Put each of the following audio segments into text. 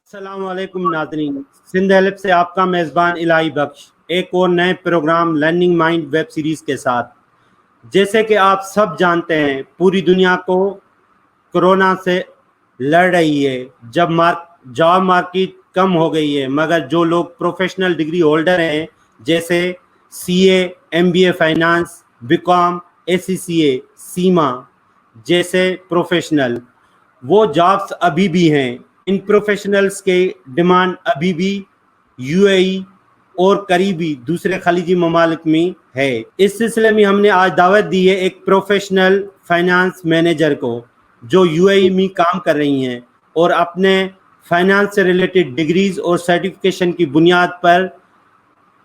अस्सलाम वालेकुम नाज़रीन, सिंध हेल्प से आपका मेज़बान इलाही बख्श एक और नए programme learning mind web series के साथ। जैसे कि आप सब जानते हैं, पूरी दुनिया को कोरोना से लड़ रही है। जॉब मार्केट कम हो गई है, मगर जो लोग प्रोफेशनल डिग्री होल्डर हैं, जैसे CA, MBA finance, BCom, ACCA, CMA जैसे प्रोफेशनल, वो जॉब्स अभी भी हैं। इन प्रोफेशनल्स के डिमांड अभी भी यूएई और करीबी दूसरे खलीजी ममालिक में है। इस सिलसिले में हमने आज दावत दी है एक प्रोफेशनल फाइनेंस मैनेजर को, जो यूएई में काम कर रही हैं और अपने फाइनेंस से रिलेटेड डिग्रीज और सर्टिफिकेशन की बुनियाद पर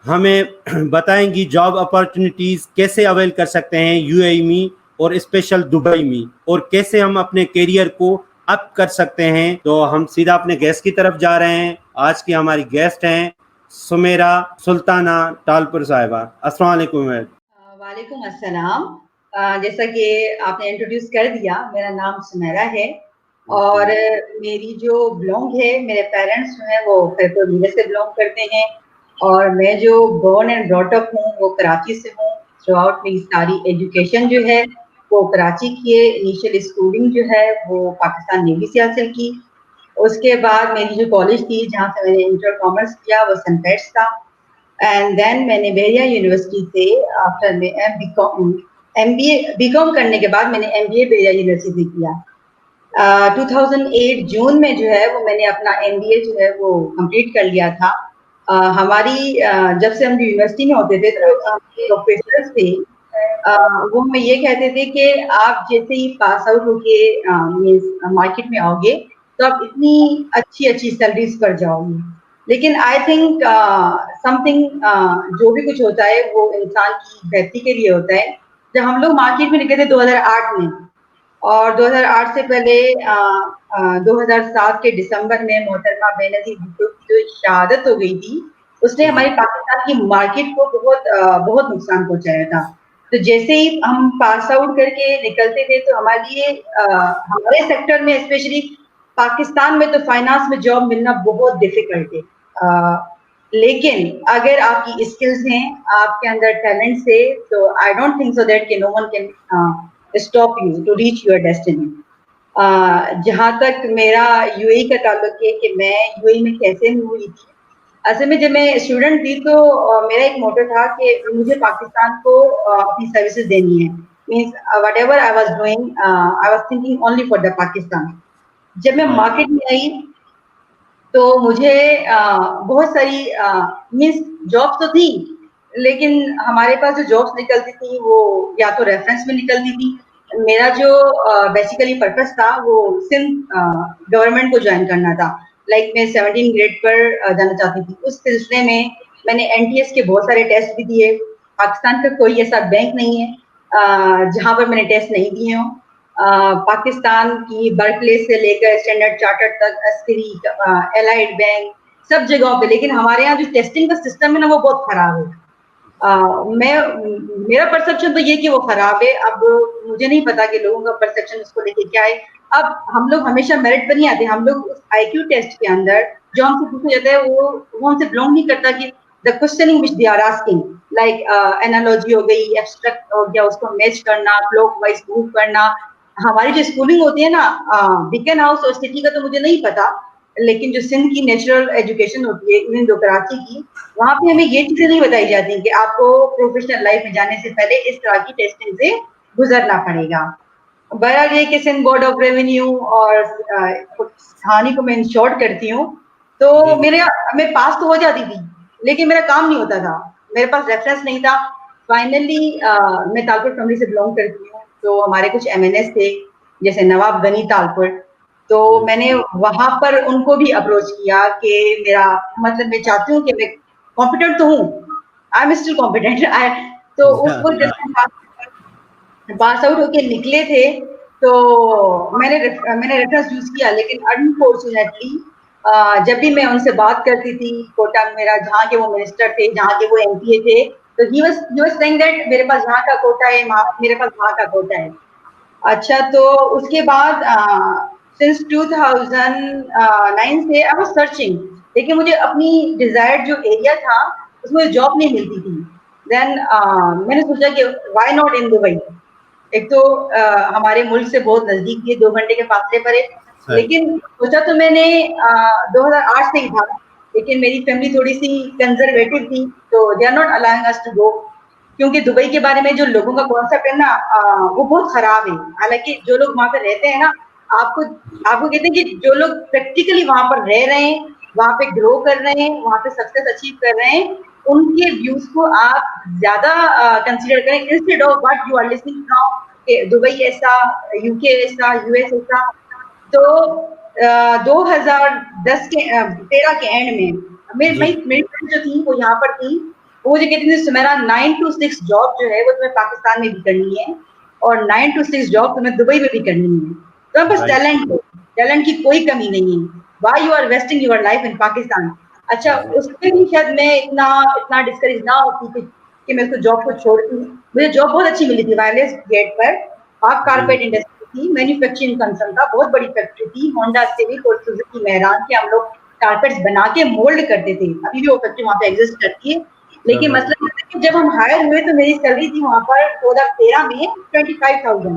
हमें बताएंगी जॉब अपॉर्चुनिटीज़ कैसे अवेल कर सकते हैं यूएई में और स्पेशल दुबई में, और कैसे हम अपने करियर को अप कर सकते हैं। तो हम सीधा अपने गेस्ट की तरफ जा रहे हैं। आज की हमारी गेस्ट हैं सुमेरा सुल्ताना टालपुर साहिबा। अस्सलाम वालेकुम। वालेकुम अस्सलाम। जैसा कि आपने इंट्रोड्यूस कर दिया, मेरा नाम सुमेरा है और मेरी जो बिलोंग है, मेरे पेरेंट्स जो हैं वो खैबर मिले से बिलोंग करते हैं और मैं जो बोर्न एंड ब्रॉट अप हूँ वो कराची से हूँ। थ्रू आउट मेरी सारी एजुकेशन जो है वो कराची की है। इनिशियल स्कूलिंग जो है वो पाकिस्तान नेवी से हासिल की। उसके बाद मेरी जो कॉलेज थी जहाँ से मैंने इंटर कॉमर्स किया वो सनफेट्स था। एंड देन मैंने बेरिया यूनिवर्सिटी से आफ्टर में बीकॉम करने के बाद मैंने एमबीए बेरिया यूनिवर्सिटी से किया। 2008 जून में जो है वो मैंने अपना एमबीए जो है वो कंप्लीट कर लिया था। जब से हम यूनिवर्सिटी में होते थे तो प्रोफेसर्स थे, वो हमें ये कहते थे कि आप जैसे ही पास आउट होके मार्केट में आओगे तो आप इतनी अच्छी अच्छी सैलरीज पर जाओगे। लेकिन आई थिंक समथिंग जो भी कुछ होता है वो इंसान की बेहतरी के लिए होता है। जब हम लोग मार्केट में निकले थे 2008 में, और 2008 से पहले 2007 के दिसंबर में मोहतरमा बेनज़ीर भुट्टो की जो शहादत हो गई थी, उसने हमारी पाकिस्तान की मार्केट को बहुत नुकसान पहुंचाया था। तो जैसे ही हम पास आउट करके निकलते थे तो हमारे लिए हमारे सेक्टर में स्पेशली पाकिस्तान में तो फाइनेंस में जॉब मिलना बहुत डिफिकल्ट है। लेकिन अगर आपकी स्किल्स हैं, आपके अंदर टैलेंट है, तो I don't think so that कि no one can stop you to reach your destiny. जहाँ तक मेरा यूएई का ताल्लुक है कि मैं यूएई में कैसे हुई थी, असल में जब मैं स्टूडेंट थी तो मेरा एक मोटो था कि मुझे पाकिस्तान को अपनी सर्विसेज देनी है। Means what ever I was doing, I was thinking only for the Pakistan. जब मैं मार्केट में आई तो मुझे बहुत सारी मीन्स जॉब्स तो थी, लेकिन हमारे पास जो जॉब्स निकलती थी वो या तो रेफरेंस में निकलती थी। मेरा जो बेसिकली पर्पस था वो सिंध गवर्नमेंट को ज्वाइन करना था। लाइक मैं 17 ग्रेड पर जाना चाहती थी। उस सिलसिले में मैंने एनटीएस के बहुत सारे टेस्ट भी दिए। पाकिस्तान का कोई ऐसा बैंक नहीं है जहाँ पर मैंने टेस्ट नहीं दिए हों। पाकिस्तान की बर्कले से लेकर स्टैंडर्ड चार्टर्ड तक, अस्करी, एलाइड बैंक, सब जगहों पे। लेकिन हमारे यहाँ जो टेस्टिंग का सिस्टम है ना वो बहुत खराब है। मेरा परसेप्शन तो ये कि वो खराब है। अब मुझे नहीं पता कि लोगों का परसेप्शन उसको लेके क्या है। अब हम लोग हमेशा मेरिट पर नहीं आते। हम लोग उस आईक्यू टेस्ट के अंदर जो हमसे पूछा जाता है वो हमसे बिलोंग नहीं करता कि the questioning which they are asking, like analogy हो गई, एब्स्ट्रैक्ट हो गया, उसको मैच करना, ब्लॉक वाइज मूव करना। हमारी जो स्कूलिंग होती है ना बीकन हाउस और सिटी का तो मुझे नहीं पता, लेकिन जो सिंध की नेचुरल एजुकेशन होती है, इवन जो कराची की, वहाँ पे हमें ये चीजें नहीं बताई जाती कि आपको प्रोफेशनल लाइफ में जाने से पहले इस तरह की टेस्टिंग से गुजरना पड़ेगा। बहरहाल ये कि सिंध बोर्ड ऑफ रेवेन्यू और कहानी को मैं इन शॉर्ट करती हूँ, तो मैं पास तो हो जाती थी लेकिन मेरा काम नहीं होता था, मेरे पास रेफरेंस नहीं था। फाइनली मैं तालपुर फैमिली से बिलोंग करती हूँ, तो हमारे कुछ एमएनएस थे जैसे नवाब गनी तालपुर। तो मैंने वहां पर उनको भी अप्रोच किया कि मेरा मतलब मैं चाहती हूँ कि मैं कॉम्पिटेंट तो हूँ, आई एम स्टिल कॉम्पिटेंट। तो उस वक्त जब पास आउट होके निकले थे तो मैंने रेफरेंस यूज किया, लेकिन अनफॉर्चुनेटली जब भी मैं उनसे बात करती थी कोटा में, मेरा जहाँ के वो मिनिस्टर थे, जहाँ के वो एमपीए थे, तो ही वाज सेइंग दैट मेरे पास यहाँ का कोटा है, मेरे पास वहाँ का कोटा है। अच्छा, तो उसके बाद सिंस 2009 से आई वाज सर्चिंग, लेकिन मुझे अपनी डिजायर्ड जो एरिया था उसमें जॉब नहीं मिलती थी। देन मैंने सोचा कि व्हाई नॉट इन दुबई। एक तो हमारे मुल्क से बहुत नजदीक थी, 2 घंटे के फासले पर है। सही। लेकिन सोचा तो मैंने 2008 से ही था, लेकिन मेरी फैमिली थोड़ी सी कंजर्वेटिव थी, तो they are not allowing us to go. क्योंकि दुबई के बारे में जो लोगों का कॉन्सेप्ट है ना, वो बहुत खराब है। हालांकि जो लोग वहां पर रहते हैं ना, आपको आपको कहते हैं कि जो लोग प्रैक्टिकली वहां पर रह रहे हैं, वहां पे ग्रो कर रहे हैं, वहां पे सक्सेस अचीव कर रहे हैं, उनके व्यूज को आप ज्यादा कंसीडर करें instead of what you are listening from कि दुबई ऐसा, यूके ऐसा, यूएस ऐसा। तो 2010 के 13 के एंड में मेरी जी। मेरी फ्रेंड जो थी वो यहाँ पर थी। वो मुझे कहती थी सुमेरा 9 to 6 जॉब जो है वो तुम्हें पाकिस्तान में भी करनी है, और 9 to 6 जॉब तुम्हें दुबई में भी करनी है। तो बस राइट। टैलेंट की कोई कमी नहीं है। Why you are wasting your life in Pakistan. अच्छा, जी। उसमें भी शायद मैं इतना इतना डिस्करेज ना होती कि मैं उसको जॉब को छोड़ती। मुझे जॉब बहुत अच्छी मिली थी वायरलेस गेट पर। हाफ जी। कारपेट इंडस्ट्री थी, मैन्युफैक्चरिंग कंसर्न था, बहुत बड़ी फैक्ट्री थी, होंडा सिविक और सुजुकी मेहरान के हम लोग कारपेट्स बना के मोल्ड करते थे। अभी भी वो फैक्ट्री वहां पे एग्जिस्ट करती है। लेकिन समझ। मतलब ये था कि जब हम हायर हुए तो मेरी सैलरी थी वहां पर 2013 में 25,000।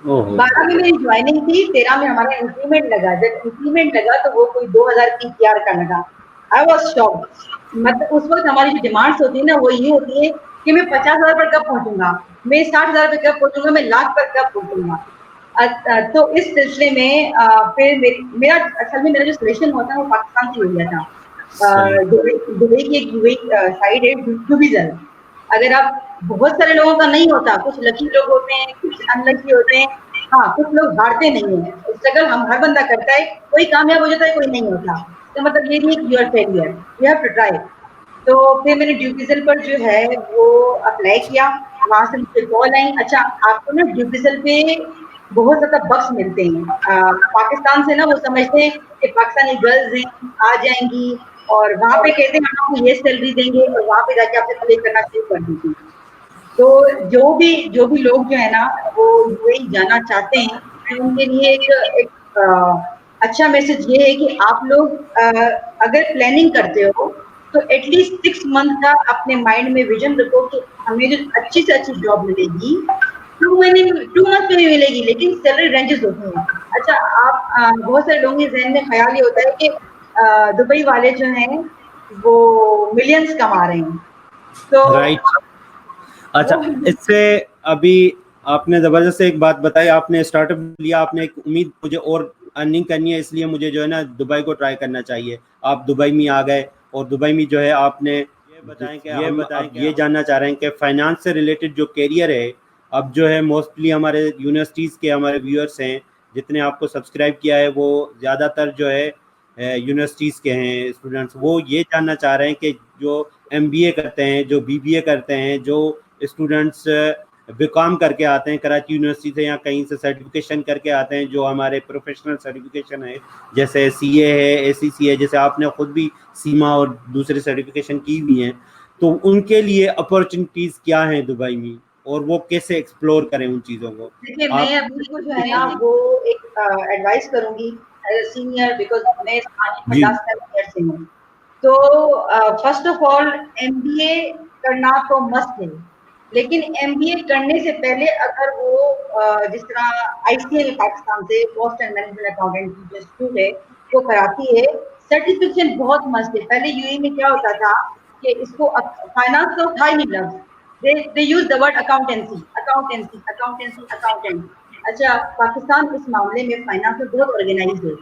ओहो। 12 में मेरी ज्वाइनिंग थी, 13 में हमारा इंक्रीमेंट लगा। जब इंक्रीमेंट लगा तो वो कोई 2000 पीटीआर का लगा। I was shocked. मतलब उस वक्त हमारी जो डिमांड्स होती है ना, वो ये होती है कि मैं 50,000 पर कब पहुंचूंगा, मैं 60,000 पर कब पहुंचूंगा, मैं लाख पर कब पहुंचूंगा। तो इस सिलसिले में फिर मेरा असल में मेरा जो सिलेक्शन हुआ था वो पाकिस्तान से हो गया था। सही। दुबई दुबई की एक यूएई साइड है, डुबिजल। अगर आप, बहुत सारे लोगों का नहीं होता, कुछ लकी लोग होते हैं, कुछ अनलकी होते हैं। हाँ, कुछ लोग हारते नहीं है, स्ट्रगल हम हर बंदा करता है, कोई कामयाब हो जाता है, कोई नहीं होता। तो मतलब ये नहीं कि you are failure, you have to try. तो फिर मैंने ड्यूटीजल पर जो है वो अप्लाई किया। वहां से मुझे कॉल आई, अच्छा आपको ना ड्यूटीजल पे बहुत ज्यादा बक्स मिलते हैं। पाकिस्तान से ना वो समझते हैं कि पाकिस्तानी गर्ल्स हैं, आ जाएंगी और वहां पे कहते हैं हम आपको ये सैलरी देंगे, और वहां पे जाके आपसे प्ले करना शुरू कर देंगे। तो जो भी लोग जो है ना वो यूएई जाना चाहते हैं, तो उनके लिए एक अच्छा मैसेज ये है कि आप लोग अगर प्लानिंग करते हो तो एटलीस्ट 6 मंथ का अपने माइंड में विजन रखो कि हमें जो अच्छी से अच्छी जॉब मिलेगी, 2 मंथ में भी मिलेगी, लेकिन सैलरी रेंजेस होती हैं। अच्छा, आप बहुत सारे लोगों के जहन में ख्याल ये होता है कि दुबई वाले जो हैं वो मिलियंस कमा रहे हैं। तो राइट। अच्छा, वो इससे अभी आपने ज़बरदस्त एक बात बताई, आपने स्टार्टअप लिया, आपने एक उम्मीद मुझे और अर्निंग करनी है, इसलिए मुझे जो है ना दुबई को ट्राई करना चाहिए। आप दुबई में आ गए और दुबई में जो है आपने ये बताएं कि ये जानना चाह रहे हैं कि फाइनेंस से रिलेटेड जो करियर है, अब जो है मोस्टली हमारे यूनिवर्सिटीज़ के हमारे व्यूअर्स हैं, जितने आपको सब्सक्राइब किया है वो ज़्यादातर जो है यूनिवर्सिटीज़ के हैं स्टूडेंट्स। वो ये जानना चाह रहे हैं कि जो एमबीए करते हैं, जो बीबीए करते हैं, जो स्टूडेंट्स बीकॉम करके आते हैं कराची यूनिवर्सिटी से या कहीं से सर्टिफिकेशन करके आते हैं, जो हमारे प्रोफेशनल सर्टिफिकेशन है, जैसे सीए है, एसीसी है, जैसे आपने खुद भी सीमा और दूसरे सर्टिफिकेशन की हुई हैं, तो उनके लिए अपॉर्चुनिटीज़ क्या हैं दुबई में और वो कैसे एक्सप्लोर करें उन चीज़ों को? देखिए, आप मैं अभी को जो है ना वो एक एडवाइस करूंगी एज अ सीनियर, बिकॉज मैं सामाजिक जी। 50 से हूँ। तो फर्स्ट ऑफ ऑल एमबीए करना तो मस्ट है, लेकिन एमबीए करने से पहले अगर वो जिस तरह आईसीए में पाकिस्तान से कॉस्ट एंड मैनेजमेंट अकाउंटेंट की जो स्कूल है वो कराती है, सर्टिफिकेशन बहुत मस्ट है। पहले यूएई में क्या होता था कि इसको फाइनेंस तो था ही नहीं लफ्ज, they use the word accountancy, accountancy, accountancy, accountant। अच्छा, पाकिस्तान इस मामले में फाइनेंस में बहुत ऑर्गेनाइज है।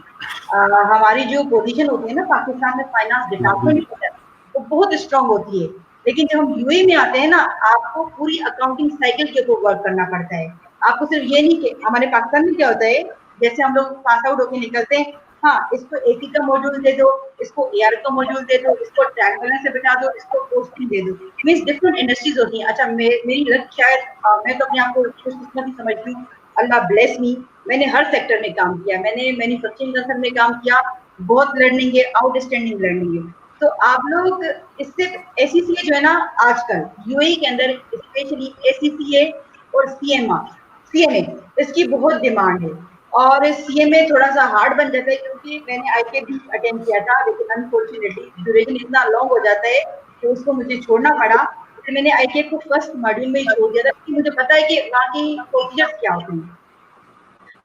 हमारी जो पोजीशन होती है ना पाकिस्तान में फाइनेंस डिपार्टमेंट होता है, वो बहुत स्ट्रांग होती है। लेकिन जब हम यूएई में आते हैं ना, आपको पूरी अकाउंटिंग साइकिल के ऊपर वर्क करना पड़ता है। आपको सिर्फ ये नहीं कि हमारे पाकिस्तान में क्या होता है, जैसे हम लोग पास आउट होकर निकलते हैं, हाँ इसको एपी का मॉड्यूल दे दो, इसको एआर का मॉड्यूल दे दो, इसको ट्रैक बैलेंस से बिठा दो, इसको पोस्टिंग दे दो। मीन्स डिफरेंट इंडस्ट्रीज होती हैं। अच्छा, मेरी लक शायद, मैं तो अपने आप को खुशकिस्मत ही समझती हूँ, अल्लाह ब्लेस मी। मैंने हर सेक्टर में काम किया, मैंने मैन्युफैक्चरिंग सेक्टर में काम किया, बहुत लर्निंग है, आउटस्टैंडिंग लर्निंग है। तो आप लोग इससे एसीसीए जो है ना आजकल यूएई के अंदर स्पेशली एसीसीए और सीएमए, इसकी बहुत डिमांड है। और सीएमए थोड़ा सा हार्ड बन जाता है क्योंकि मैंने आईके भी अटेम्प्ट किया था, लेकिन अनफॉर्चुनेटली ड्यूरेशन इतना लॉन्ग हो जाता है कि उसको मुझे छोड़ना पड़ा। फिर मैंने आईके को फर्स्ट मॉड्यूल में ही छोड़ दिया था क्योंकि मुझे पता है कि वहाँ की प्रोसीजर्स क्या होते हैं।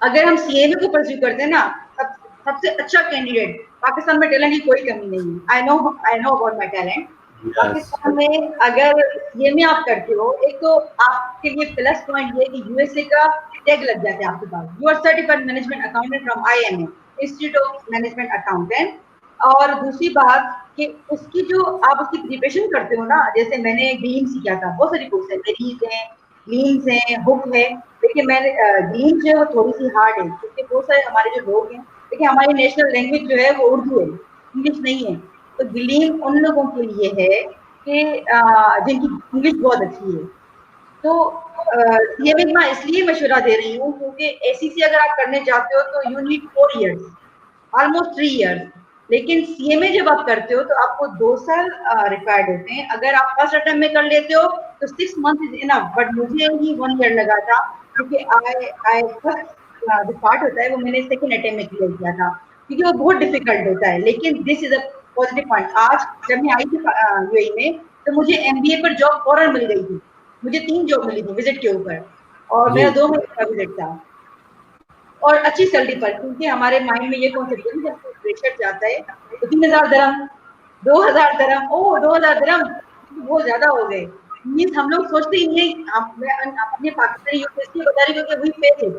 अगर हम सीएमए को परस्यू करते हैं ना, सबसे अच्छा कैंडिडेट पाकिस्तान में, टैलेंट की कोई कमी नहीं है। I know about my talent. Yes. Pakistan में अगर सीएमए आप करते हो, एक तो आपके लिए प्लस पॉइंट ये कि यूएसए का टैग लग जाता है आपके पास, you are certified management accountant from IMA, institute of management accountant. और दूसरी बात कि उसकी जो आप उसकी प्रिपरेशन करते हो ना, जैसे मैंने डीम सीखा था, बहुत सारी बुक्स है, मेरीज है, लीन्स है, हुक है, लेकिन मैंने लीन्स जो है वो थोड़ी सी हार्ड है क्योंकि बहुत सारे हमारे जो लोग हैं, देखिए हमारी नेशनल लैंग्वेज जो है वो उर्दू है, इंग्लिश नहीं है। तो गलीम उन लोगों के लिए है कि जिनकी इंग्लिश बहुत अच्छी है। तो ये भी मैं इसलिए मशवरा दे रही हूँ क्योंकि एसीसी अगर आप करने जाते हो तो you need 4 years, almost 3 years. लेकिन सीएमए जब आप करते हो तो आपको 2 साल रिक्वायर्ड होते हैं। अगर आप फर्स्ट अटेम्प्ट में कर लेते हो तो 6 मंथ इज इनफ, बट मुझे ही 1 ईयर लगा था क्योंकि आई फर्स्ट जो पार्ट होता है वो मैंने सेकंड अटेम्प्ट में क्लियर किया था क्योंकि वो बहुत डिफिकल्ट होता है। लेकिन this is a positive point. आज जब मैं आई थी यूएई में तो मुझे एमबीए पर जॉब फौरन मिल गई थी। मुझे 3 जॉब मिली थी विजिट के ऊपर और जी। मेरा 2 महीने का विजिट था और अच्छी सैलरी पर, क्योंकि हमारे माइंड में ये कॉन्सेप्ट है कि जब कोई फ्रेशर जाता है तो 3,000 दिरहम, 2,000 दिरहम, ओह 2,000 दिरहम बहुत ज्यादा हो गए। मीन्स हम लोग सोचते ही नहीं। मैं अपने पाकिस्तानी यूथ इसलिए बता रही हूँ क्योंकि वही फेस है,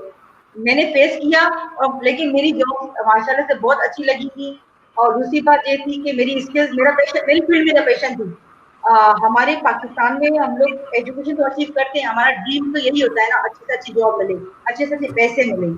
मैंने फेस किया। और लेकिन मेरी जॉब माशाल्लाह से बहुत अच्छी लगी थी। और दूसरी बात ये थी कि मेरी स्किल्स, मेरा पैशन, मेरी फील्ड मेरा पैशन थी। हमारे पाकिस्तान में हम लोग एजुकेशन तो अचीव करते हैं, हमारा ड्रीम तो यही होता है ना, अच्छी से अच्छी जॉब मिले, अच्छे से अच्छे पैसे मिले।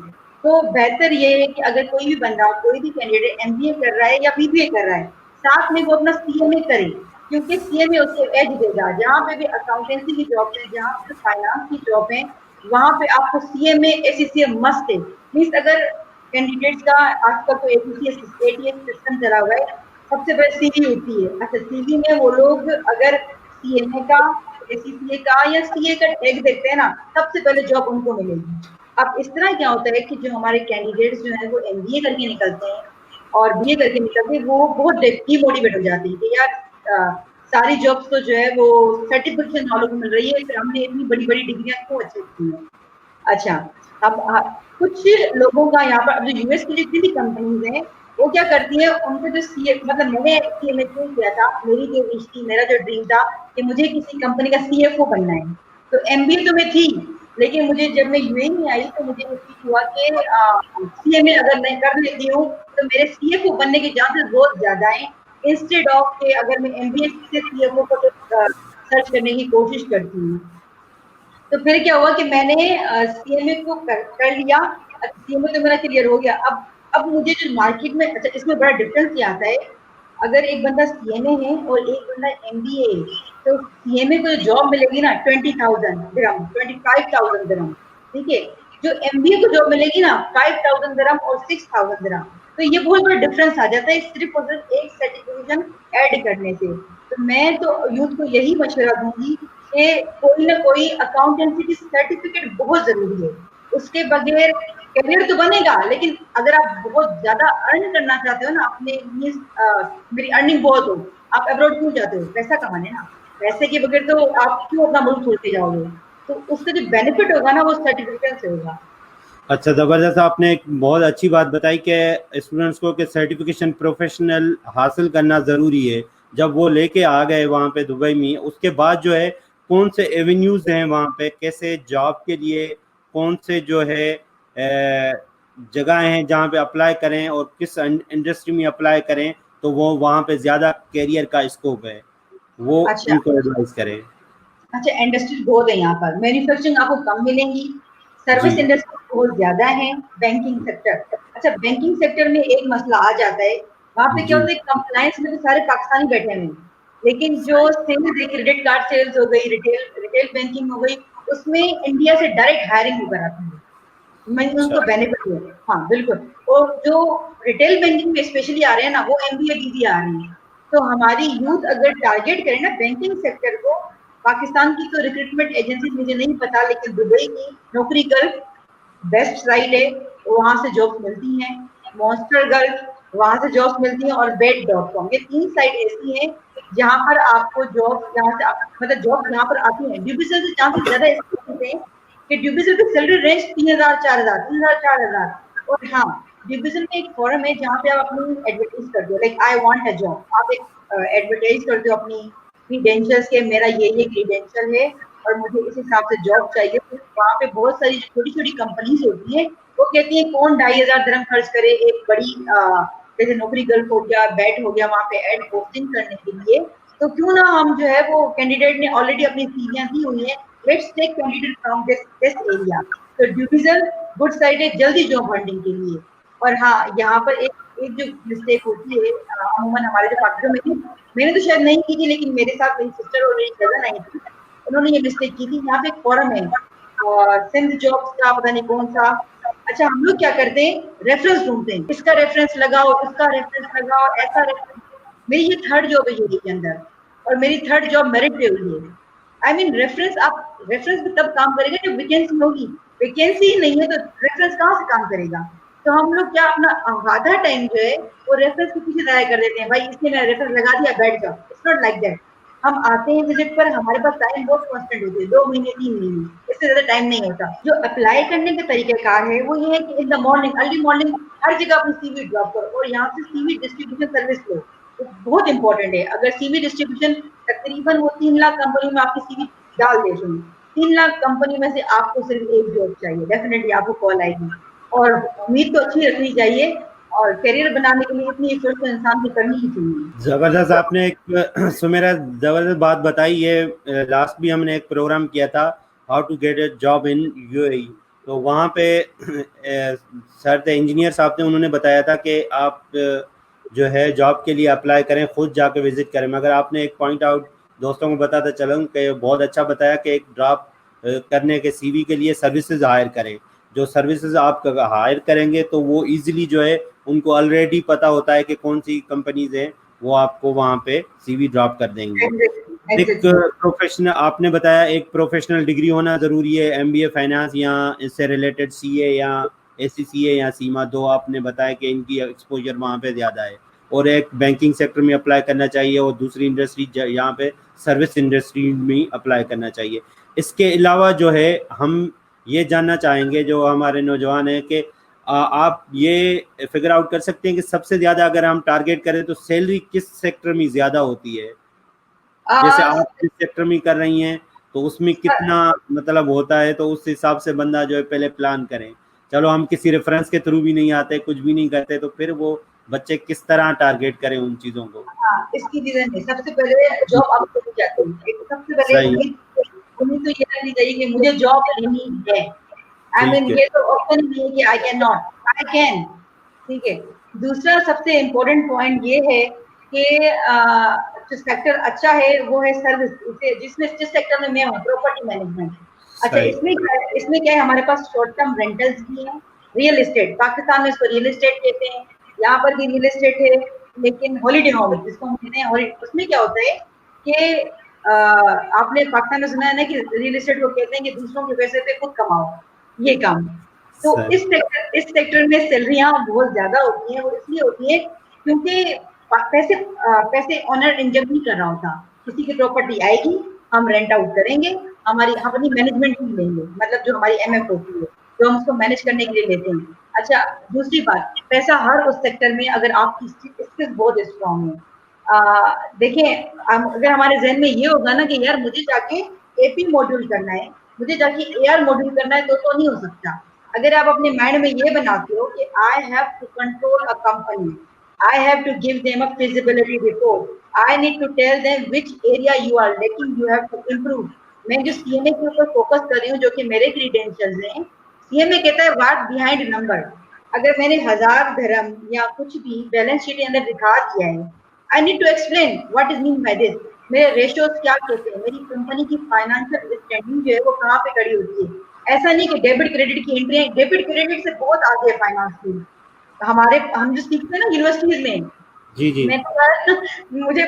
तो बेहतर ये है कि अगर कोई भी बंदा, कोई भी कैंडिडेट एमबीए कर रहा है या बीबीए कर रहा है, साथ में वो अपना सीएमए करे, क्योंकि सीएमए उसको एज देगा। जहाँ पे भी अकाउंटेंसी की जॉब है, जहाँ पे फाइनेंस की जॉब है, वहाँ पे आपको सीएमए एसीसीए मस्ट है। मीन्स अगर कैंडिडेट्स का आजकल तो एटीएस सिस्टम चला हुआ है, सबसे पहले सीवी होती है। अच्छा, सीवी में वो लोग अगर सीएमए का, एसीसीए का या सीए का टैग देखते हैं ना, सबसे पहले जॉब उनको मिलेगी। अब इस तरह क्या होता है कि जो हमारे कैंडिडेट्स जो है वो एमबीए करके निकलते हैं और बीए करके निकलते हैं, वो बहुत डीमोटिवेट हो जाते हैं कि यार सारी जॉब्स तो जो है वो सर्टिफिकेशन वालों को मिल रही है, फिर हमने इतनी बड़ी बड़ी डिग्रियां क्यों अचीव की है। अच्छा, अब कुछ लोगों का यहाँ पर, अब जो यूएस की जितनी भी कंपनीज हैं वो क्या करती है, उनके जो सीए, मतलब मैंने सीएमए क्यों किया था, मेरी जो विश थी, मेरा जो ड्रीम था कि मुझे किसी कंपनी का सीएफओ बनना है। तो एमबीए तो मैं थी, लेकिन मुझे जब मैं यूएई में आई तो मुझे ये फील हुआ कि सीएमए अगर मैं कर लेती हूँ तो मेरे सीएफओ बनने के चांसेस बहुत ज्यादा हैं, इंस्टेड ऑफ के अगर मैं एमबीए से सीएफओ को सर्च करने की कोशिश करती हूँ। तो फिर क्या हुआ कि मैंने सीएमए को कर लिया। सीएमए तो मेरा क्लियर हो गया। अब मुझे जो मार्केट में, अच्छा इसमें बड़ा डिफरेंस क्या आता है, अगर एक बंदा सीएमए है और एक बंदा एमबीए है, तो सीएमए को जो जॉब मिलेगी ना 20,000 दिरहम, 25,000 दिरहम, ठीक है। जो एमबीए को जॉब मिलेगी ना 5,000 दिरहम और 6,000 दिरहम। तो ये बहुत बड़ा डिफरेंस आ जाता है सिर्फ और सिर्फ एक सर्टिफिकेशन ऐड करने से। तो मैं तो यूथ को यही मशवरा दूंगी कि कोई ना कोई अकाउंटेंसी की सर्टिफिकेट बहुत जरूरी है। उसके बगैर करियर तो बनेगा, लेकिन अगर आप बहुत ज्यादा अर्न करना चाहते हो ना, अपने मेरी अर्निंग बहुत हो, आप अब्रॉड क्यों जाते हो, पैसा कमाने ना। पैसे के बगैर तो आप क्यों अपना मुल्क छोड़ के जाओगे। तो उससे जो बेनिफिट होगा ना वो सर्टिफिकेट से होगा। अच्छा, ज़बरदस्त। आपने एक बहुत अच्छी बात बताई कि स्टूडेंट्स को कि सर्टिफिकेशन प्रोफेशनल हासिल करना ज़रूरी है। जब वो लेके आ गए वहाँ पे दुबई में, उसके बाद जो है कौन से एवेन्यूज़ हैं वहाँ पे, कैसे जॉब के लिए कौन से जो है जगह हैं जहाँ पे अप्लाई करें और किस इंडस्ट्री में अप्लाई करें तो वो वहाँ पे ज़्यादा कैरियर का स्कोप है, वो अच्छा, उनको एडवाइस करें। अच्छा इंडस्ट्रीज बहुत है यहाँ पर, मैन्युफैक्चरिंग आपको कम मिलेंगी, सर्विस जी। इंडस्ट्री बहुत ज्यादा है, बैंकिंग सेक्टर। अच्छा, बैंकिंग सेक्टर में एक मसला आ जाता है, वहाँ पे क्या जी। होता है, कंप्लायंस में तो सारे पाकिस्तानी बैठे हुए हैं, लेकिन जो सेल्स है, क्रेडिट कार्ड सेल्स हो गई, रिटेल रिटेल बैंकिंग हो गई, उसमें इंडिया से डायरेक्ट हायरिंग होकर आती है। मैं अच्छा। उनको बेनिफिट है। हाँ बिल्कुल। और जो रिटेल बैंकिंग में स्पेशली आ रहे हैं ना, वो एमबीए बीबीए आ रही है। तो हमारी यूथ अगर टारगेट करे ना बैंकिंग सेक्टर को, पाकिस्तान की तो रिक्रूटमेंट एजेंसी मुझे नहीं पता, लेकिन दुबई की नौकरी कर बेस्ट साइट है। वहां से जॉब्स मिलती हैं, मॉन्स्टर गर्ल वहां से जॉब्स मिलती हैं, और bed.com, ये 3 साइट ऐसी हैं जहां पर आपको जॉब, जहां से मतलब जॉब जहां पर आती है। ड्यूबिसल से चांसेस ज्यादा इसलिए होते हैं कि ड्यूबिसल की सैलरी रेंज 3000 4000 3000 4000। और हाँ, ड्यूबिसल में एक फॉरम है जहाँ पे आप अपनी एडवर्टाइज करते हो, like I want a job, आप एक एडवर्टाइज करते हो अपनी क्रीडेंशियल्स के, मेरा ये क्रीडेंशियल है और मुझे इस हिसाब से जॉब चाहिए। तो वहाँ पे बहुत सारी छोटी छोटी कंपनीज होती हैं, वो कहती है कौन 2500 dirham खर्च करे एक बड़ी जैसे नौकरी गर्ल हो गया, बैट हो गया, वहाँ पे एड पोस्टिंग करने के लिए। तो क्यों ना हम जो है वो कैंडिडेट ने ऑलरेडी अपनी सीवियां दी हुई है, let's take candidate from this area. तो ड्यूबिसल गुड साइड है जल्दी जॉब हंटिंग के लिए। और हाँ, यहाँ पर एक जो मिस्टेक होती है अमूमन हमारे जो पार्टियों में, मैंने तो शायद नहीं की थी, लेकिन मेरे साथ मेरी सिस्टर और मेरी कजन आई थी, उन्होंने ये मिस्टेक की थी। यहाँ पे एक फॉरम है सिंध जॉब्स का, पता नहीं कौन सा। अच्छा, हम लोग क्या करते हैं, रेफरेंस ढूंढते हैं, इसका रेफरेंस लगाओ, इसका रेफरेंस लगाओ, ऐसा रेफरेंस। मेरी ये थर्ड जॉब है यूए के अंदर, और मेरी थर्ड जॉब मेरिट पे हुई है। आई मीन रेफरेंस, आप रेफरेंस पे तब काम करेगा जब वैकेंसी होगी, वैकेंसी ही नहीं है तो रेफरेंस कहाँ से काम करेगा। तो हम लोग क्या अपना आधा टाइम जो है वो रेफरेंस के पीछे ज़ाया कर देते हैं, भाई इसने मेरा रेफरेंस लगा दिया, बैठ जाओ। It's not like that. हम आते हैं विजिट पर, हमारे पास टाइम बहुत कॉन्स्टेंट होती है, 2 महीने 3 महीने, इससे ज्यादा टाइम नहीं होता। जो अप्लाई करने का तरीकाकार है वो ये है कि in the morning, early morning, हर जगह अपनी सीवी ड्रॉप करो और यहाँ से सीवी डिस्ट्रीब्यूशन सर्विस लो। तो बहुत इंपॉर्टेंट है। अगर सीवी डिस्ट्रीब्यूशन तकरीबन वो 3 लाख कंपनी में आपकी सीवी डाल देते हैं, 3 लाख कंपनी में से आपको सिर्फ एक जॉब चाहिए, डेफिनेटली आपको कॉल आएगी। और उम्मीद तो अच्छी रखनी चाहिए, और करियर बनाने के लिए इतनी एफर्ट तो इंसान को करनी ही चाहिए। जबरदस्त, आपने एक सुमेरा जबरदस्त बात बताई। ये लास्ट भी हमने एक प्रोग्राम किया था, how to get a job in UAE. तो वहाँ पे सर थे, इंजीनियर साहब थे, उन्होंने बताया था कि आप जो है जॉब के लिए अप्लाई करें, खुद जाके विजिट करें। मगर आपने एक पॉइंट आउट दोस्तों को बताता चलूँ कि बहुत अच्छा बताया कि एक ड्रॉप करने के सीवी के लिए सर्विसेज हायर करें। जो सर्विसेज आप हायर करेंगे तो वो इजीली जो है उनको ऑलरेडी पता होता है कि कौन सी कंपनीज हैं, वो आपको वहाँ पे सीवी ड्रॉप कर देंगे। एक प्रोफेशनल आपने बताया, एक प्रोफेशनल डिग्री होना ज़रूरी है, एमबीए फाइनेंस या इससे रिलेटेड सीए या एसीसीए या सीमा, दो आपने बताया कि इनकी एक्सपोजर वहाँ पे ज़्यादा है। और एक बैंकिंग सेक्टर में अप्लाई करना चाहिए, और दूसरी इंडस्ट्री यहाँ पे सर्विस इंडस्ट्री में अप्लाई करना चाहिए। इसके अलावा जो है हम ये जानना चाहेंगे, जो हमारे नौजवान हैं, कि आप ये फिगर आउट कर सकते हैं कि सबसे ज़्यादा अगर हम टारगेट करें तो सैलरी किस सेक्टर में ज़्यादा होती है? जैसे आप जिस सेक्टर में कर रही हैं तो उसमें कितना मतलब होता है, तो उस हिसाब से बंदा जो है पहले प्लान करें। चलो हम किसी रेफरेंस के थ्रू भी नहीं आते, कुछ भी नहीं करते, तो फिर वो बच्चे किस तरह टारगेट करें उन चीज़ों को? हाँ, इसकी रीजन है, सबसे पहले जॉब आपको मिल जाती है, एक सबसे पहले सही, उम्मीद उम्मीद तो ये रखनी चाहिए कि मुझे जॉब लेनी है। आई मीन ठीक है। ये तो ऑप्शन नहीं है कि I can not, I can. ठीक है। दूसरा सबसे इम्पोर्टेंट पॉइंट ये है कि जो सेक्टर अच्छा है वो है सर्विस, जिसमें जिस सेक्टर में मैं हूँ, प्रॉपर्टी मैनेजमेंट। अच्छा, सही, इसमें क्या है, हमारे पास शॉर्ट टर्म रेंटल्स भी हैं, रियल एस्टेट, पाकिस्तान में इसको रियल एस्टेट कहते हैं, यहाँ पर भी रियल एस्टेट है, लेकिन हॉलीडे होम जिसको हम कहते हैं, उसमें क्या होता है कि आपने पाकिस्तान में सुना है ना कि रियल एस्टेट को कहते हैं कि दूसरों के पैसे पे खुद कमाओ, ये काम। तो सही, इस सेक्टर में सैलरियां बहुत ज्यादा होती हैं, और इसलिए होती है क्योंकि पैसे ऑनर इंजेक्ट नहीं कर रहा होता, किसी की प्रॉपर्टी आएगी, हम रेंट आउट करेंगे, हमारी अपनी मैनेजमेंट भी लेंगे, मतलब जो हमारी एमएफ होती है, तो हम उसको मैनेज करने के लिए लेते हैं। अच्छा, दूसरी बात, पैसा हर उस सेक्टर में, अगर आपकी स्किल्स बहुत स्ट्रांग है, देखें, अगर हमारे जहन में ये होगा ना कि यार मुझे जाके एपी मॉड्यूल करना है, मुझे जाके एआर मॉड्यूल करना है, तो नहीं हो सकता। अगर आप अपने माइंड में ये बनाते हो कि I have to control a company, I have to give them a feasibility report. I need to tell them which area you are lacking, you have to improve. मैं जो सीएमए के ऊपर फोकस कर रही हूँ, जो कि मेरे क्रीडेंशियल्स हैं, सीएमए कहता है व्हाट बिहाइंड नंबर। अगर मैंने 1000 धर्म या कुछ भी बैलेंस शीट के अंदर दिखा दिया है, I need to explain what is mean by this. मेरे रेशियोज क्या कहते हैं, मेरी कंपनी की फाइनेंशियल स्टैंडिंग जो है वो कहाँ पे खड़ी होती है। ऐसा नहीं कि डेबिट क्रेडिट की एंट्री है, डेबिट क्रेडिट से बहुत आगे है फाइनेंस की। हम जो सीखते हैं ना यूनिवर्सिटीज में, जी, जी, मैं तो मुझे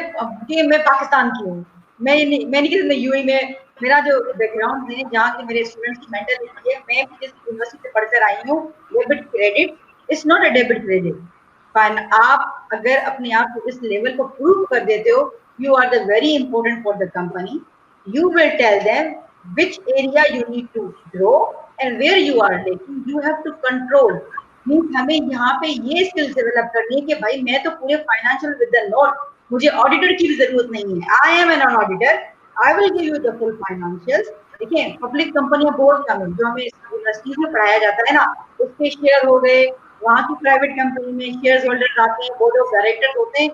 कि मैं पाकिस्तान की हूँ, मैं नहीं कि मैं यूएई में मेरा जो बैकग्राउंड है, जहाँ के मेरे स्टूडेंट्स की मेंटालिटी है, मैं भी जिस यूनिवर्सिटी से पढ़कर आई हूँ, debit credit is not a debit credit. Fine, आप अगर अपने आप को इस लेवल को प्रूव कर देते हो, you are the very important for the company. You will tell them which area you need to grow and where you are lacking. You have to control. Means हमें यहाँ पे ये स्किल्स डेवलप करनी है कि भाई मैं तो पूरे फाइनेंशियल विद द नोट, मुझे ऑडिटर की भी जरूरत नहीं है। I am an auditor, I will give you the full financials. देखिए पब्लिक कंपनियां बहुत कम है, जो हमें यूनिवर्सिटीज में पढ़ाया जाता है ना, उसके शेयर हो गए, वहाँ की प्राइवेट कंपनी में शेयर होल्डर आते हैं, बोर्ड ऑफ डायरेक्टर होते हैं।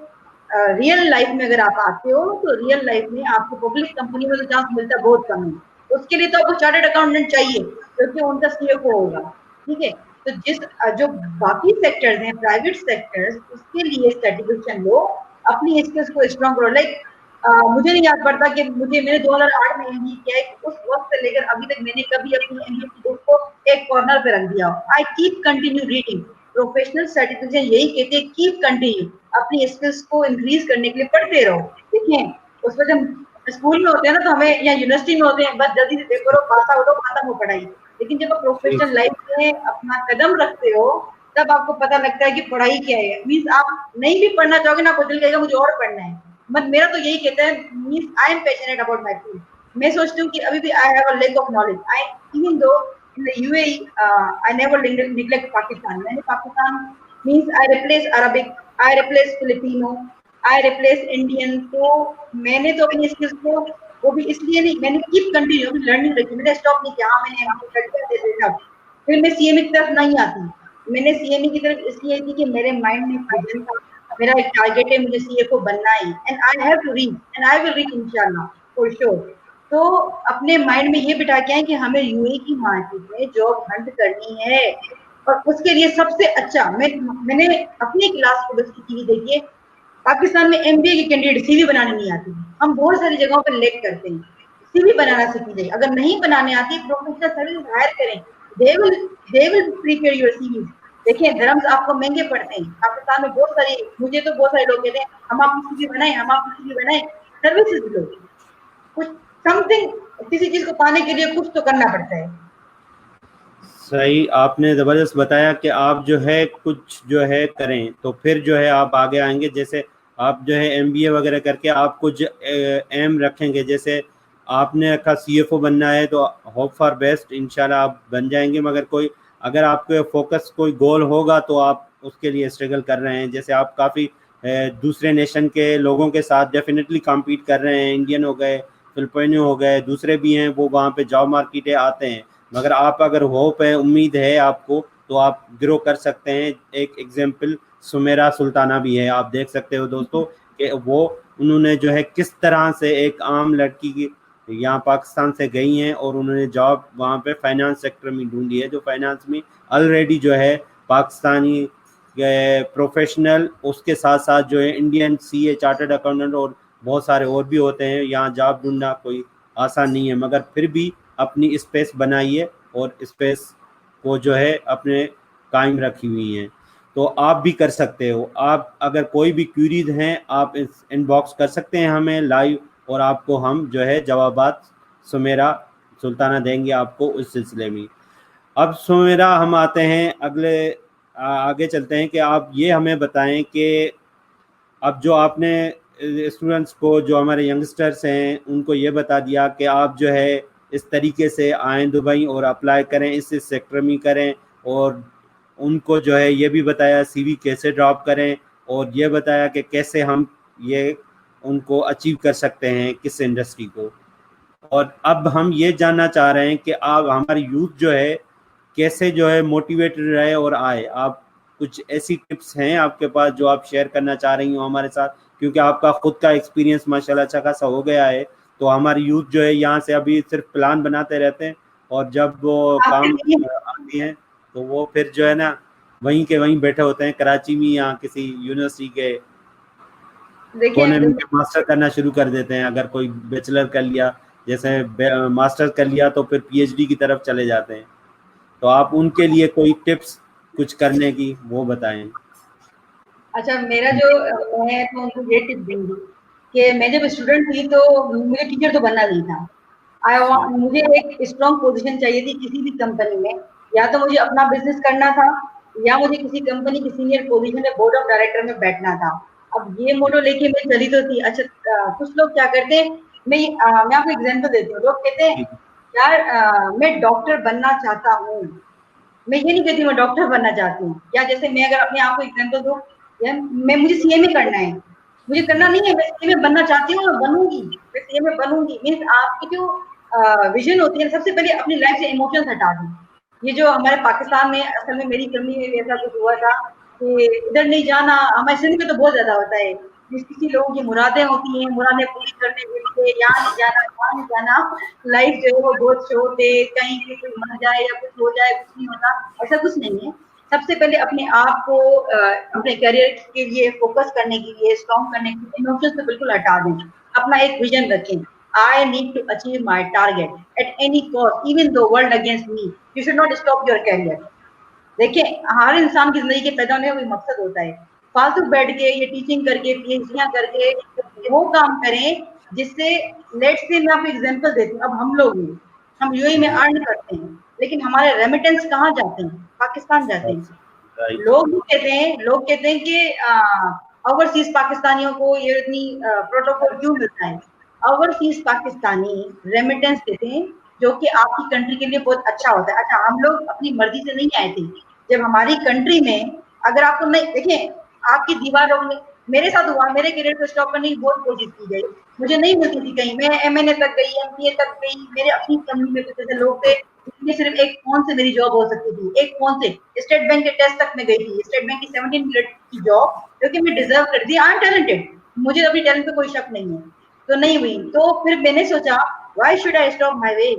रियल लाइफ में अगर आप आते हो तो रियल लाइफ में आपको पब्लिक कंपनी में तो चांस मिलता बहुत कम है। उसके लिए तो आपको चार्टर्ड अकाउंटेंट चाहिए, क्योंकि उनका सीएफओ होगा। ठीक है, तो जो बाकी सेक्टर्स हैं, प्राइवेट सेक्टर्स, उसके लिए सर्टिफिकेशन लो, अपनी स्किल्स को स्ट्रॉन्ग करो। लाइक मुझे नहीं याद पड़ता कि मैंने 2008 में एमबीए किया है, उस वक्त से लेकर अभी तक मैंने कभी अपनी एमबीए की बुक को एक कॉर्नर पे रख दिया। I keep continue reading. Professional certification यही कहते हैं, कीप कंटिन्यू, अपनी स्किल्स को इंक्रीज करने के लिए पढ़ते रहो। देखिए उसमें जब स्कूल में होते हैं ना, तो हमें या यूनिवर्सिटी में होते हैं, बस जल्दी से देखो रो पास आउट हो, खत्म हो पढ़ाई। लेकिन जब आप प्रोफेशनल लाइफ में अपना कदम रखते हो, तब आपको पता लगता है कि पढ़ाई क्या है। मीन्स आप नहीं भी पढ़ना चाहोगे ना, आपको दिल कहेगा मुझे और पढ़ना है। मत मेरा तो यही कहता है, means I am passionate about my field. मैं सोचती हूँ कि अभी भी I have a lack of knowledge. I even though in the UAE, I never neglect Pakistan. मैंने Pakistan means I replace Arabic, I replace Filipino, I replace Indian। तो मैंने तो अपनी स्किल्स को, वो भी इसलिए नहीं, मैंने कीप कंटिन्यू लर्निंग रखी, मैंने स्टॉप नहीं किया। हाँ मैंने एमबीए कर दिया, फिर मैं सीएमए की तरफ नहीं आती। मैंने सीएमए की तरफ इसलिए थी कि मेरे माइंड में विजन था, मेरा एक टारगेट है, मुझे सीएफओ बनना है, and I have to reach, and I will reach इंशाल्लाह फॉर श्योर। तो अपने माइंड में ये बिठा के आए कि हमें यूएई की मार्केट में जॉब हंट करनी है, और उसके लिए सबसे अच्छा मैंने अपनी क्लास को बच्ची की देखिए, पाकिस्तान में एमबीए की कैंडिडेट सीवी बनाने नहीं आती। हम बहुत सारी जगहों पर लेक करते हैं, सीवी बनाना सीखी जाए। अगर नहीं बनाने आती, प्रोफेशनल सर्विस हायर करें, they will prepare your CV. देखिए धर्म आपको महंगे पड़ते हैं पाकिस्तान में। बहुत सारी, मुझे तो बहुत सारे लोग कहते हैं हम आपकी सीवी बनाए, हम आपकी सीवी बनाए। सर्विसेज लो, कुछ समथिंग, किसी चीज को पाने के लिए कुछ तो करना पड़ता है। सही, आपने ज़बरदस्त बताया कि आप जो है कुछ जो है करें, तो फिर जो है आप आगे आएंगे। जैसे आप जो है एमबीए वगैरह करके आप कुछ एम रखेंगे, जैसे आपने रखा सीएफओ बनना है, तो होप फॉर बेस्ट, इंशाल्लाह आप बन जाएंगे। मगर कोई अगर आपके फोकस कोई गोल होगा तो आप उसके लिए स्ट्रगल कर रहे हैं। जैसे आप काफ़ी दूसरे नेशन के लोगों के साथ डेफिनेटली कम्पीट कर रहे हैं, इंडियन हो गए, फिलिपिनो हो गए, दूसरे भी हैं, वो वहाँ पे जॉब मार्केट आते हैं। मगर आप अगर होप है, उम्मीद है आपको, तो आप ग्रो कर सकते हैं। एक एग्जाम्पल सुमेरा सुल्ताना भी है, आप देख सकते हो दोस्तों कि वो उन्होंने जो है किस तरह से एक आम लड़की की यहाँ पाकिस्तान से गई हैं और उन्होंने जॉब वहाँ पे फाइनेंस सेक्टर में ढूंढी है, जो फाइनेंस में ऑलरेडी जो है पाकिस्तानी प्रोफेशनल, उसके साथ साथ जो है इंडियन सीए, चार्टर्ड अकाउंटेंट और बहुत सारे और भी होते हैं। यहाँ जॉब ढूंढना कोई आसान नहीं है, मगर फिर भी अपनी स्पेस बनाइए और स्पेस को जो है अपने कायम रखी हुई हैं, तो आप भी कर सकते हो। आप अगर कोई भी क्यूरीज हैं, आप इनबॉक्स कर सकते हैं हमें लाइव, और आपको हम जो है जवाबात सुमेरा सुल्ताना देंगे आपको उस सिलसिले में। अब सुमेरा, हम आते हैं अगले आगे चलते हैं कि आप ये हमें बताएं कि अब जो आपने स्टूडेंट्स को, जो हमारे यंगस्टर्स हैं, उनको ये बता दिया कि आप जो है इस तरीके से आएँ दुबई और अप्लाई करें, इस सेक्टर में करें, और उनको जो है ये भी बताया सीवी कैसे ड्रॉप करें, और ये बताया कि कैसे हम ये उनको अचीव कर सकते हैं किस इंडस्ट्री को। और अब हम ये जानना चाह रहे हैं कि आप, हमारी यूथ जो है, कैसे जो है मोटिवेटेड रहे और आए। आप कुछ ऐसी टिप्स हैं आपके पास जो आप शेयर करना चाह रही हो हमारे साथ, क्योंकि आपका खुद का एक्सपीरियंस माशाल्लाह अच्छा खासा हो गया है। तो हमारी यूथ जो है यहाँ से अभी सिर्फ प्लान बनाते रहते हैं, और जब वो काम आती हैं तो वो फिर जो है ना वहीं के वहीं बैठे होते हैं, कराची में या किसी यूनिवर्सिटी के कोने में मास्टर करना शुरू कर देते हैं। अगर कोई बैचलर कर लिया, जैसे मास्टर कर लिया, तो फिर पीएचडी की तरफ चले जाते हैं। तो आप उनके लिए कोई टिप्स कुछ करने की वो बताएं। अच्छा, मेरा जो मैं तो उनको ये टिप दूंगी कि मैं जब स्टूडेंट थी तो मुझे टीचर तो बनना नहीं था। मुझे एक स्ट्रॉन्ग पोजीशन चाहिए थी किसी भी कंपनी में, या तो मुझे अपना बिजनेस करना था या मुझे किसी कंपनी की सीनियर पोजीशन में बोर्ड ऑफ डायरेक्टर में बैठना था। अब ये मोटो लेके मैं चली तो थी। अच्छा, कुछ लोग क्या करते हैं, मैं आपको एग्जांपल देती हूँ। लोग कहते हैं यार मैं डॉक्टर बनना चाहता हूँ, मैं ये नहीं कहती मैं डॉक्टर बनना चाहती हूँ। या जैसे मैं अगर अपने आप को एग्जांपल दूं, यार मैं मुझे सीएमए करना है, मुझे करना नहीं है, मैं सीएमए बनना चाहती हूँ, मैं बनूंगी, मैं सीएमए बनूंगी। मीन्स आपकी जो विजन होती है, सबसे पहले अपनी लाइफ से इमोशंस हटा दें। ये जो हमारे पाकिस्तान में असल में मेरी कमी में ऐसा कुछ हुआ था कि इधर नहीं जाना, हमारे सिंध में तो बहुत ज्यादा होता है। किसी लोगों की मुरादें होती हैं, मुरादें पूरी करने के लिए यहाँ नहीं जाना, वहाँ नहीं जाना, लाइफ जो है वो बहुत शॉर्ट है, कहीं भी कोई मर जाए या कुछ हो जाए, कुछ नहीं होता, ऐसा कुछ नहीं है। सबसे पहले अपने आप को अपने करियर के लिए फोकस करने के लिए, स्ट्रॉन्ग करने के लिए इमोशंस तो बिल्कुल हटा दें। अपना एक विजन रखें, I need to achieve my target at any cost, even though world against me. You should not stop your career. देखिए, हर इंसान की जिंदगी के पैदा होने का कोई मकसद होता है। फालतू बैठ के ये टीचिंग करके, पीएचडियां करके वो काम करें जिससे, लेट्स से मैं आपको एग्जांपल देती हूँ। अब हम लोग हैं, हम यूएई में अर्न करते हैं, लेकिन हमारे रेमिटेंस कहाँ जाते हैं? पाकिस्तान जाते हैं। राइट। लोग कहते हैं कि ओवरसीज पाकिस्तानियों को ये इतनी प्रोटोकॉल क्यों मिलता है? ओवरसीज पाकिस्तानी रेमिटेंस देते हैं, जो कि आपकी कंट्री के लिए बहुत अच्छा होता है। अच्छा, हम लोग अपनी मर्जी से नहीं आए थे। जब हमारी कंट्री में, अगर आपको नहीं देखें, आपकी दीवारों में, मेरे साथ हुआ, मेरे करियर को स्टॉप करने की बहुत कोशिश की गई, मुझे नहीं मिलती थी कहीं। मैं एमएनए तक गई, एमपीए तक गई, मेरे अपनी कंपनी में कुछ ऐसे लोग थे जिनमें सिर्फ एक फोन से मेरी जॉब हो सकती थी, एक फोन से। स्टेट बैंक के टेस्ट तक में गई थी, स्टेट बैंक की 17 मिनट की जॉब, क्योंकि मैं डिजर्व करती थी। आई एम टैलेंटेड, मुझे अपनी टैलेंट पे कोई शक नहीं है, तो नहीं हुई। तो फिर मैंने सोचा, why should I stop my way?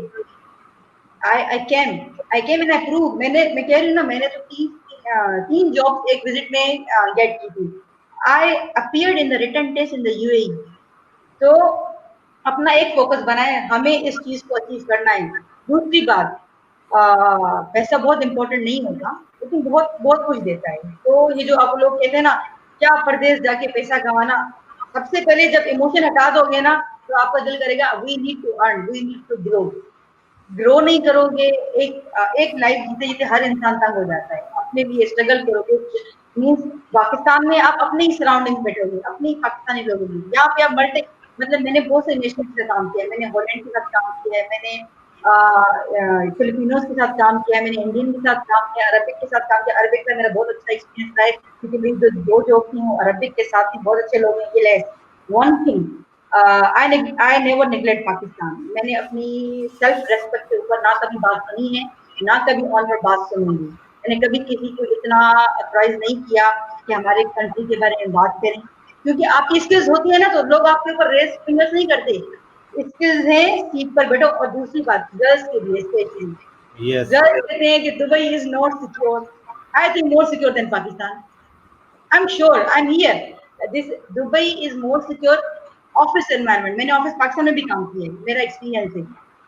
I can and I prove. मैं कह रही हूँ ना, मैंने तो तीन जॉब एक विजिट में गेट की थी। I appeared in the written test in the UAE. तो अपना एक फोकस बनाए, हमें इस चीज को अचीव करना है। दूसरी बात, पैसा बहुत इंपॉर्टेंट नहीं होता, लेकिन बहुत बहुत कुछ देता है। तो ये जो आप लोग कहते हैं ना, क्या परदेश जाके पैसा कमाना, सबसे पहले जब इमोशन हटा दोगे ना, तो आपका दिल करेगा we need to earn, we need to grow. Grow नहीं करोगे, एक लाइफ जीते जीते हर इंसान तंग हो जाता है। अपने लिए स्ट्रगल करोगे, मीन्स पाकिस्तान में आप अपने ही सराउंडिंग बैठोगे, अपने ही पाकिस्तानी लोग होंगे यहाँ पे आप मल्टी। मतलब मैंने बहुत से नेशनल के साथ काम किया है, मैंने हॉलैंड के साथ काम किया है, मैंने फिलिपिनोज के साथ काम किया है, मैंने इंडियन के साथ काम किया, अरबिक के साथ काम किया। अरबिक का मेरा बहुत अच्छा एक्सपीरियंस रहा है, क्योंकि मेरी जो दो जॉब थी वो अरबिक के साथ ही, बहुत अच्छे लोग हैं। ये less one thing, I never neglect Pakistan. मैंने अपनी सेल्फ रेस्पेक्ट के ऊपर ना कभी बात सुनी है, ना कभी ऑनर बात सुनूंगी। मैंने कभी किसी को इतना अप्राइज नहीं किया कि हमारे कंट्री के बारे में बात करें, क्योंकि आपकी स्किल्स होती है ना, तो लोग आपके ऊपर रेस फिंगर्स नहीं करते। स्किल्स है, सीट पर बैठो। और दूसरी बात, गर्ल्स के लिए स्पेशली, यस। गर्ल्स कहते हैं कि Dubai is not secure. I think more secure than Pakistan. I'm sure, I'm here. This Dubai is more secure office environment. मैंने ऑफिस पाकिस्तान में भी काम किया है, मेरा एक्सपीरियंस है।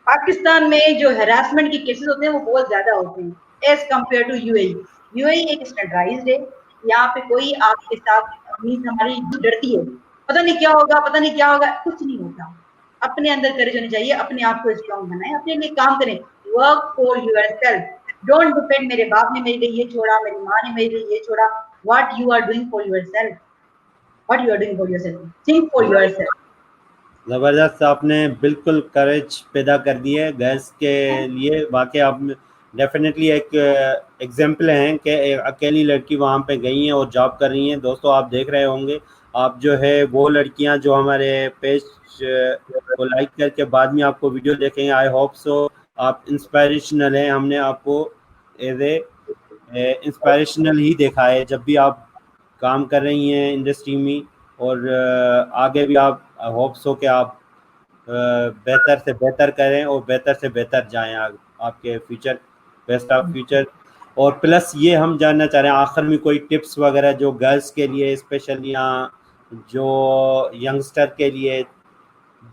पाकिस्तान में जो हैरासमेंट की केसेस होते हैं वो बहुत ज्यादा होते हैं as compare to UAE. UAE एक स्टैंडर्डाइज्ड है, यहाँ पे कोई आपके साथ, मीन्स हमारी डरती है, पता नहीं क्या होगा, पता नहीं क्या होगा, कुछ नहीं होता। अपने अंदर करेज होनी चाहिए, अपने आप को स्ट्रॉन्ग बनाए, अपने लिए काम करें। Work for yourself, don't depend मेरे बाप ने मेरे लिए ये छोड़ा, मेरी माँ ने मेरे लिए ये छोड़ा। What you are doing for yourself, what you are doing for yourself, think for yourself. ज़बरदस्त, आपने बिल्कुल करेज पैदा कर दी है गर्ल्स के लिए। वाकई आप डेफिनेटली एक एग्जाम्पल हैं कि एक अकेली लड़की वहाँ पे गई हैं और जॉब कर रही हैं। दोस्तों, आप देख रहे होंगे, आप जो है वो लड़कियाँ जो हमारे पेज को लाइक करके बाद में आपको वीडियो देखेंगे, आई होप सो आप इंस्पायरेशनल हैं। हमने आपको एज ए इंस्पायरेशनल ही देखा है जब भी आप काम कर रही हैं इंडस्ट्री में, और आगे भी आप होप्स हो कि आप बेहतर से बेहतर करें और बेहतर से बेहतर जाएं आपके फ्यूचर, बेस्ट ऑफ फ्यूचर। और प्लस ये हम जानना चाह रहे हैं आखिर में कोई टिप्स वगैरह जो गर्ल्स के लिए स्पेशल, या जो यंगस्टर के लिए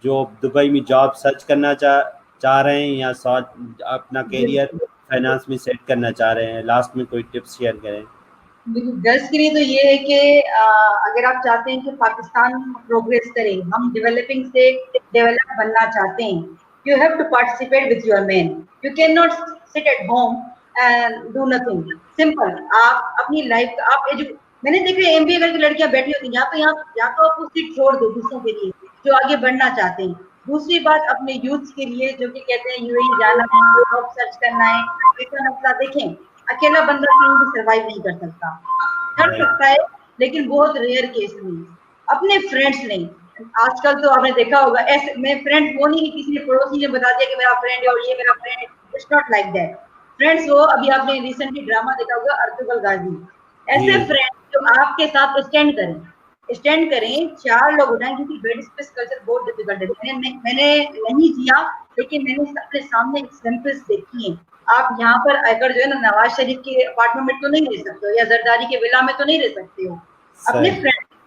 जो दुबई में जॉब सर्च करना चाह रहे हैं, या अपना करियर फाइनेंस में सेट करना चाह रहे हैं, लास्ट में कोई टिप्स शेयर करें। गर्ल्स के लिए तो ये है कि अगर आप चाहते हैं कि पाकिस्तान प्रोग्रेस करे, हम डेवलपिंग से डेवलप बनना चाहते हैं, You have to participate with your men. You cannot sit at home and do nothing. Simple. आप अपनी लाइफ आप मैंने देखा एमबीए करके लड़कियां बैठी होती हैं, या तो आप वो सीट छोड़ दो दूसरों के लिए जो आगे बढ़ना चाहते हैं। दूसरी बात अपने यूथ के लिए जो कि कहते हैं यूएई जाना है, जॉब सर्च करना है, ऐसा मसला देखें, अकेला बंदा कहीं भी सर्वाइव नहीं कर सकता, कर सकता है लेकिन बहुत रेयर केस में। अपने फ्रेंड्स ने, आजकल तो आपने देखा होगा ऐसे, मैं फ्रेंड वो नहीं कि किसी ने पड़ोसी ने बता दिया कि मेरा फ्रेंड है और ये मेरा फ्रेंड है, it's not like that. Friends वो अभी आपने रिसेंटली ड्रामा देखा होगा अर्तुगरुल गाजी, ऐसे फ्रेंड जो आपके साथ स्टैंड करें, 4 लोग उठाएं, क्योंकि बेड स्पेस कल्चर बहुत डिफिकल्ट है। मैंने नहीं जिया लेकिन मैंने अपने सामने एग्जांपल्स देखी हैं। आप यहाँ पर अगर जो है ना नवाज शरीफ के अपार्टमेंट में तो नहीं रह सकते हो या जरदारी के विला में तो नहीं रह सकते हो।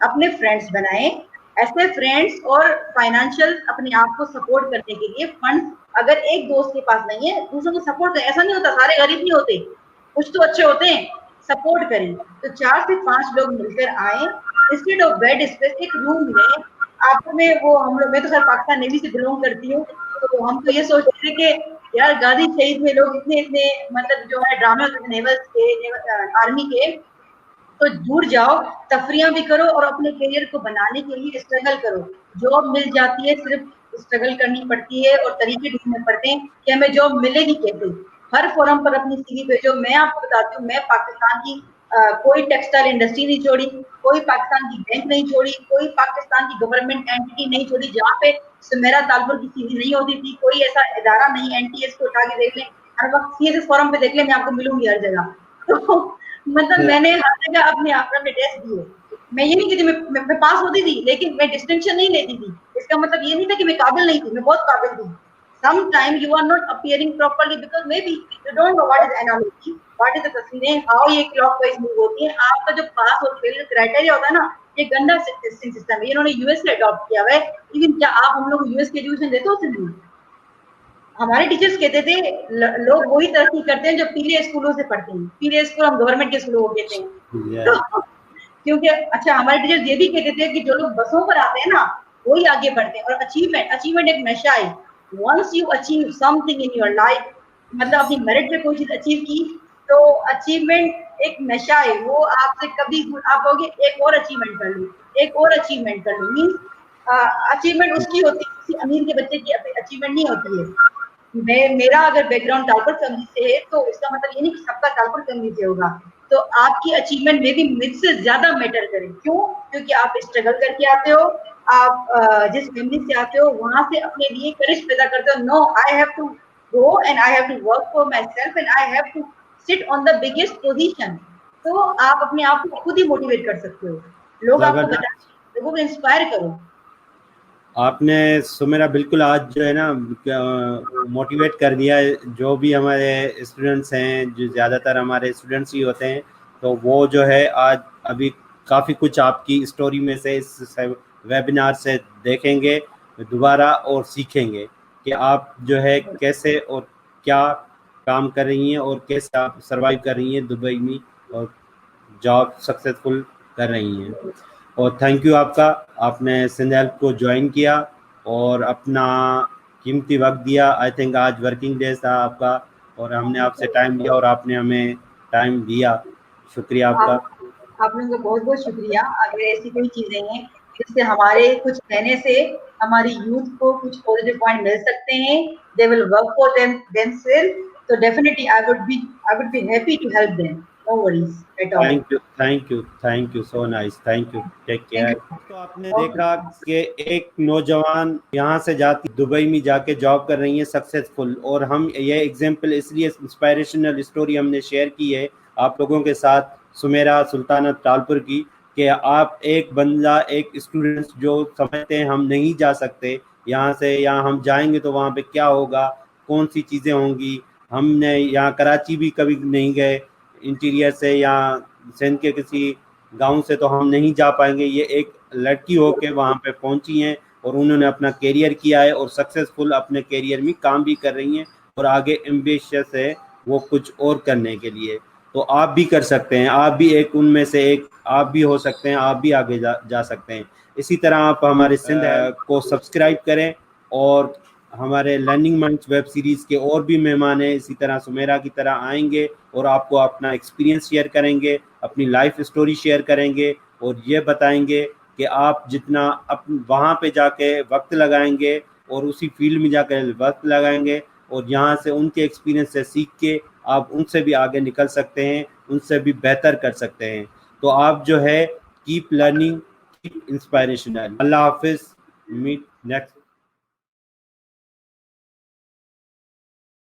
अपने फ्रेंड्स बनाएं, ऐसे फ्रेंड्स, और फाइनेंशियल अपने आप को सपोर्ट करने के लिए फंड, अगर एक दोस्त के पास नहीं है दूसरों को सपोर्ट करें। ऐसा नहीं होता सारे गरीब नहीं होते, कुछ तो अच्छे होते हैं, सपोर्ट करें। तो 4 से 5 लोग मिलकर आए, इंस्टेड ऑफ बेड स्पेस एक रूम में आप में वो हम लोग, मैं तो सर पाकिस्तान नेवी से बिलोंग करती हूँ, तो हम तो ये सोच रहे थे कि यार गाजी शहीद में लोग इतने मतलब जो है ड्रामे होते नेवल के, आर्मी के, तो जुड़ जाओ, तफरियां भी करो और अपने करियर को बनाने के लिए स्ट्रगल करो। जॉब मिल जाती है, सिर्फ स्ट्रगल करनी पड़ती है और तरीके ढूंढने पड़ते हैं कि हमें जॉब मिलेगी कैसे। हर फोरम पर अपनी सीवी भेजो। मैं आपको बताती हूँ, मैं पाकिस्तान की कोई टेक्सटाइल इंडस्ट्री नहीं छोड़ी, कोई पाकिस्तान की बैंक नहीं छोड़ी, कोई पाकिस्तान की गवर्नमेंट एंटिटी नहीं छोड़ी जहाँ पे सुमेरा तालपुर की सीवी नहीं होती थी। कोई ऐसा इदारा नहीं, एनटीएस को उठा के देख लें, हर वक्त सीएसएस फोरम पे देख लें, मैं आपको मिलूंगी हर जगह। तो मतलब मैंने हर जगह अपने टेस्ट दिए। मैं ये नहीं कहती मैं पास होती थी, लेकिन मैं डिस्टिंक्शन नहीं लेती थी। इसका मतलब ये नहीं था कि मैं काबिल नहीं थी, मैं बहुत काबिल थी। Sometimes you are not appearing properly because maybe you don't know what is analogy, what is the तस्वीरें, how ये clockwise move होती है। आपका जो पास और फेल क्राइटेरिया होता है ना, ये गंदा सिस्टम है, इन्होंने यूएस से अडॉप्ट किया हुआ है। लेकिन क्या आप हम लोग यूएस के एजुकेशन देते हो? सिर्फ हमारे टीचर्स कहते थे लोग वही तरक्की करते हैं जो पीले स्कूलों से पढ़ते हैं। पीले स्कूल हम गवर्नमेंट के स्कूलों को कहते हैं। तो क्योंकि अच्छा हमारे टीचर्स ये भी कहते थे कि जो लोग बसों पर आते हैं ना वही आगे बढ़ते हैं। और अचीवमेंट एक नशा है। Once you achieve something in your life, मतलब अपनी मेरिट पे कोई चीज अचीव की, तो अचीवमेंट एक नशा है। वो आपसे कभी आप कहोगे एक और अचीवमेंट कर लूं, एक और अचीवमेंट कर लूं। मीन्स अचीवमेंट उसकी होती है, किसी अमीर के बच्चे की अचीवमेंट नहीं होती है। मेरा अगर बैकग्राउंड तालपुर फैमिली से है तो इसका मतलब ये नहीं कि सबका तालपुर फैमिली से होगा। तो आपकी अचीवमेंट में भी मुझसे ज्यादा मैटर करे। क्यों? क्योंकि आप स्ट्रगल करके आते हो, आप जिस फैमिली से आते हो वहां से अपने लिए करिश पैदा करते हो। No, I have to go and I have to work for myself and I have to sit on the biggest position. तो आप अपने आप को खुद ही मोटिवेट कर सकते हो। लोग आपको बताएं, लोगों को इंस्पायर करो। आपने सुमेरा बिल्कुल आज जो है ना मोटिवेट कर दिया। जो भी हमारे स्टूडेंट्स हैं, जो ज़्यादातर हमारे स्टूडेंट्स ही होते हैं, तो वो जो है आज अभी काफ़ी कुछ आपकी स्टोरी में से इस वेबिनार से देखेंगे दोबारा और सीखेंगे कि आप जो है कैसे और क्या काम कर रही हैं और कैसे आप सर्वाइव कर रही हैं दुबई में और जॉब सक्सेसफुल कर रही हैं। और थैंक यू आपका, आपने सिंध हेल्प को ज्वाइन किया और अपना कीमती वक्त दिया। आई थिंक आज वर्किंग डे था आपका और हमने आपसे टाइम लिया और आपने हमें टाइम दिया। शुक्रिया आपका। आप लोगों का बहुत बहुत शुक्रिया। अगर ऐसी कोई चीजें हैं जिससे हमारे कुछ कहने से हमारी यूथ को कुछ पॉजिटिव पॉइंट मिल सकते हैं, they will work for themselves, तो definitely I would be happy to help them. No worries at all. Thank you so nice, thank you, take care. तो आपने देखा कि एक नौजवान यहाँ से जाती दुबई में जाके जॉब कर रही है सक्सेसफुल, और हम ये एग्जांपल इसलिए इंस्पायरेशनल स्टोरी हमने शेयर की है आप लोगों के साथ सुमेरा सुल्ताना तालपुर की, कि आप एक बंदा, एक स्टूडेंट जो समझते हैं हम नहीं जा सकते यहाँ से, यहाँ हम जाएंगे तो वहाँ पे क्या होगा, कौन सी चीज़ें होंगी। हमने यहाँ कराची भी कभी नहीं गए इंटीरियर से, या सिंध के किसी गांव से तो हम नहीं जा पाएंगे। ये एक लड़की होके वहाँ पे पहुँची हैं और उन्होंने अपना करियर किया है और सक्सेसफुल अपने करियर में काम भी कर रही हैं और आगे एम्बिशियस है वो कुछ और करने के लिए। तो आप भी कर सकते हैं, आप भी एक उनमें से एक आप भी हो सकते हैं, आप भी आगे जा सकते हैं। इसी तरह आप हमारे सिंध को सब्सक्राइब करें और हमारे लर्निंग माइंड्स वेब सीरीज़ के और भी मेहमान हैं, इसी तरह सुमेरा की तरह आएंगे और आपको अपना एक्सपीरियंस शेयर करेंगे, अपनी लाइफ स्टोरी शेयर करेंगे और ये बताएंगे कि आप जितना वहाँ पे जाके वक्त लगाएंगे और उसी फील्ड में जाकर वक्त लगाएंगे और यहाँ से उनके एक्सपीरियंस से सीख के आप उनसे भी आगे निकल सकते हैं, उनसे भी बेहतर कर सकते हैं। तो आप जो है कीप लर्निंग, कीप इंस्पायरेशनल। अल्लाह हाफिज़, मीट नेक्स्ट